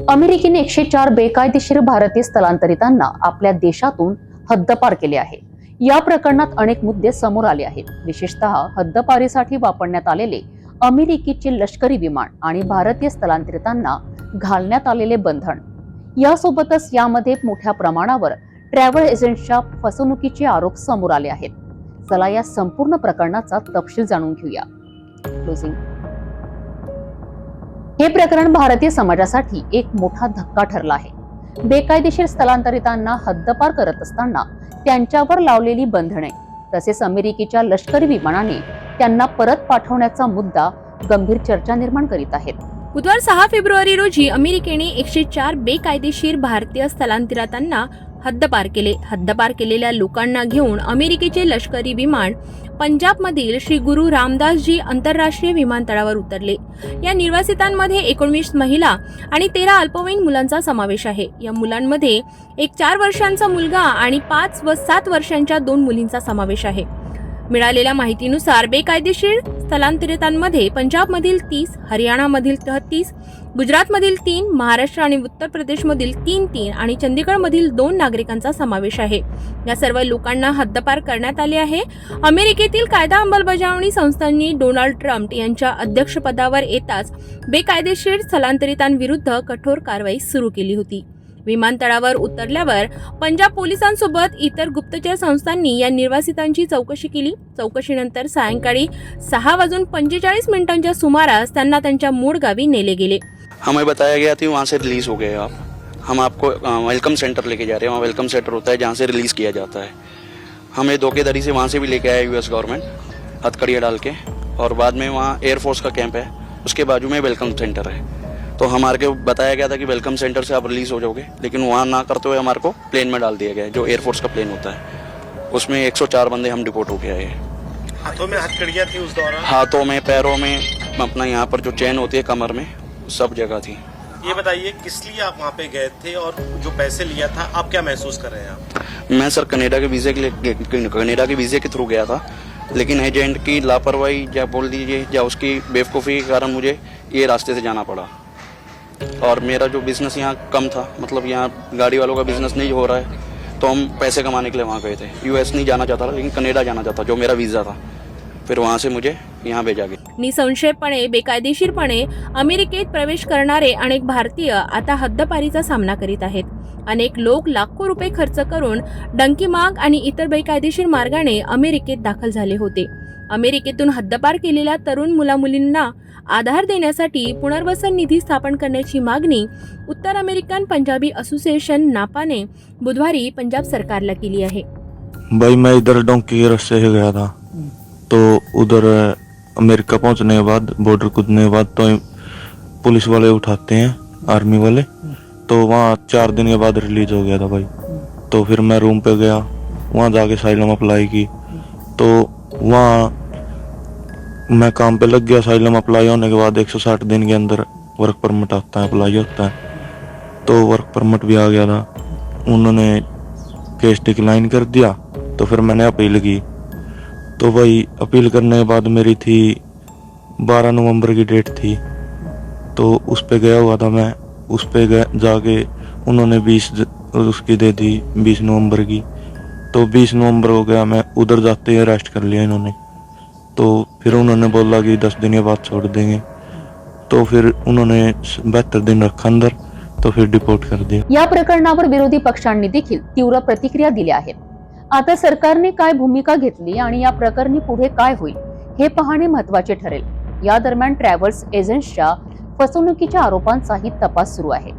अमेरिकेने 104 बेकायदेशीर भारतीय स्थलांतरितांना आपल्या देशातून हद्दपार केले आहे। या प्रकरणात अनेक मुद्दे समोर आले आहेत। विशेषतः हद्दपारीसाठी वापरण्यात आलेले अमेरिकेचे लष्करी विमान आणि भारतीय स्थलांतरितांना घालण्यात आलेले बंधन, यासोबतच यामध्ये मोठ्या प्रमाणावर ट्रॅव्हल एजंट्सच्या फसवणुकीचे आरोप समोर आले आहेत। चला या संपूर्ण प्रकरणाचा तपशील जाणून घेऊया। क्लोजिंग हे प्रकरण भारतीय समाजासाठी एक मोठा धक्का ठरला आहे। बेकायदेशीर स्थलांतरितांना हद्दपार करत असताना त्यांच्यावर लावलेली बंधने तसेच अमेरिकेच्या लष्करी विमानाने त्यांना परत पाठवण्याचा मुद्दा गंभीर चर्चा निर्माण करीत आहेत। बुधवार 6 फेब्रुवारी रोजी अमेरिकेने 104 बेकायदेशीर भारतीय स्थलांतरितांना हद्दपार केले। हद्दपार केलेल्या लोकांना घेऊन अमेरिकेचे लष्करी विमान पंजाबमधील श्री गुरु रामदासजी आंतरराष्ट्रीय विमानतळावर उतरले। या निर्वासितांमध्ये 19 महिला आणि 13 अल्पवयीन मुलांचा समावेश आहे। या मुलांमध्ये एक 4 वर्षांचा मुलगा आणि 5 व 7 वर्षांच्या 2 मुलींचा समावेश आहे। मिळालेल्या माहितीनुसार बेकायदेशीर स्थलांतरितांमध्ये पंजाबमधील 30, हरियाणामधील 33, गुजरातमधील 3, महाराष्ट्र आणि उत्तर प्रदेशमधील 3 आणि चंदीगडमधील 2 नागरिकांचा समावेश आहे। या सर्व लोकांना हद्दपार करण्यात आले आहे। अमेरिकेतील कायदा अंमलबजावणी संस्थांनी डोनाल्ड ट्रम्प यांच्या अध्यक्षपदावर येताच बेकायदेशीर स्थलांतरितांविरुद्ध कठोर कारवाई सुरू केली होती। विमानतळावर उतरल्यावर पंजाब पोलिसांसोबत इतर गुप्तचर संस्थांनी या निर्वासितांची चौकशी केली। चौकशीनंतर सायंकाळी 6:45 सुमारास त्यांना त्यांच्या मूळ गावी नेले गेले। हमें बताया गया था वहाँ से रिलीज हो गए आप, हम आपको वेलकम सेंटर लेके जा रहे हैं। वहाँ वेलकम सेंटर होता है जहाँ से रिलीज किया जाता है। हमें धोखेधड़ी से वहाँ से भी लेके आया यूएस गवर्नमेंट हथकड़ियाँ डाल के, और बाद में वहाँ एयरफोर्स का कैंप है, उसके बाजू में वेलकम सेंटर है। तो हमारे को बताया गया था कि वेलकम सेंटर से आप रिलीज हो जाओगे, लेकिन वहाँ ना करते हुए हमारे को प्लेन में डाल दिया गया है, जो एयरफोर्स का प्लेन होता है। उसमें 104 बंदे हम डिपोर्ट हो गए हैं। हाथों में हथकड़ियाँ थी उस दौरान? हाथों में, पैरों में, अपना यहाँ पर जो चेन होती है कमर में, सब जगह थी। ये बताइए किस लिए आप वहाँ पे गए थे और जो पैसे लिया था आप क्या महसूस कर रहे हैं आप? मैं सर कनाडा के वीज़े के थ्रू गया था, लेकिन एजेंट की लापरवाही या बोल दीजिए या उसकी बेवकूफ़ी के कारण मुझे ये रास्ते से जाना पड़ा। और मेरा जो बिज़नेस यहाँ कम था, मतलब यहाँ गाड़ी वालों का बिज़नेस नहीं हो रहा है, तो हम पैसे कमाने के लिए वहाँ गए थे। यूएस नहीं जाना चाहता था, लेकिन कनाडा जाना चाहता, जो मेरा वीज़ा था। फिर वहाँ से मुझे यहाँ भेजा गया। निसंशयपणे बेकायदेशीरपणे अमेरिकेत प्रवेश करणारे अनेक भारतीय आता हद्दपारीचा सामना करीत आहेत। अनेक लोक लाखो रुपये खर्च करून डंकीमार्ग आणि इतर बेकायदेशीर मार्गाने अमेरिकेत दाखल झाले होते। अमेरिकेतून हद्दपार केलेल्या तरुण मुलामुलींना आधार देण्यासाठी पुनर्वसन निधी स्थापन करण्याची मागणी उत्तर अमेरिकन पंजाबी असोसिएशन नापाने बुधवारी पंजाब सरकारला केली आहे। भाई मैं इधर डोंकी के रास्ते से गया था, तो उधर अमेरिका पहुंचने के बाद, बॉर्डर कूदने के बाद तो पुलिस वाले उठाते हैं, आर्मी वाले। तो वहाँ 4 दिन के बाद रिलीज हो गया था भाई। तो फिर मैं रूम पे गया, वहाँ जाके साइलम अप्लाई की। तो वहाँ मैं काम पे लग गया। साइलम अप्लाई होने के बाद 160 दिन के अंदर वर्क परमिट आता है, अप्लाई होता है। तो वर्क परमिट भी आ गया था। उन्होंने केस डिक्लाइन कर दिया, तो फिर मैंने अपील की। तो भाई अपील करने के बाद मेरी थी 12 नवंबर की डेट थी, तो उस पे गया हुआ था मैं। उस पे जाके उन्होंने 20 उसकी दे दी, 20 नवंबर की। तो 20 नवंबर हो गया, मैं उधर जाते ही अरेस्ट कर लिया इन्होंने। तो फिर उन्होंने बोला कि 10 दिन के बाद छोड़ देंगे। तो फिर उन्होंने 72 दिन रखा अंदर, तो फिर डिपोर्ट कर दिया। या प्रकरणावर विरोधी पक्षांनी देखील तीव्र प्रतिक्रिया दिल्या आहेत। आता सरकारने काय भूमिका घेतली आणि या प्रकरणी पुढे काय होईल हे पाहणे महत्त्वाचे ठरेल। या दरम्यान ट्रॅव्हल्स एजंट्सच्या फसवणुकीच्या आरोपांचाही तपास सुरू आहे।